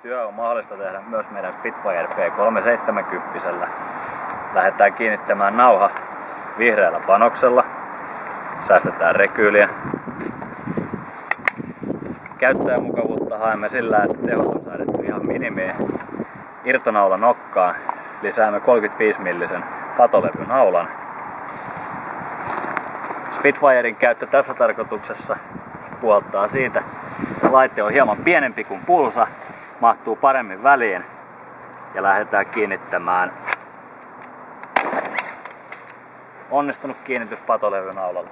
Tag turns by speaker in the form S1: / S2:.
S1: työ on mahdollista tehdä myös meidän Spitfire P370. Lähdetään kiinnittämään nauha vihreällä panoksella. Säästetään rekyyliä. Käyttäjämukavuutta haemme sillä, että tehot on säädetty ihan minimiin. Irtonaula nokkaan. Lisäämme 35 millisen patolevynaulan. Spitfiren käyttö tässä tarkoituksessa puoltaa siitä, että laite on hieman pienempi kuin pulsa, mahtuu paremmin väliin ja lähdetään kiinnittämään. Onnistunut kiinnitys patolevynaulalla.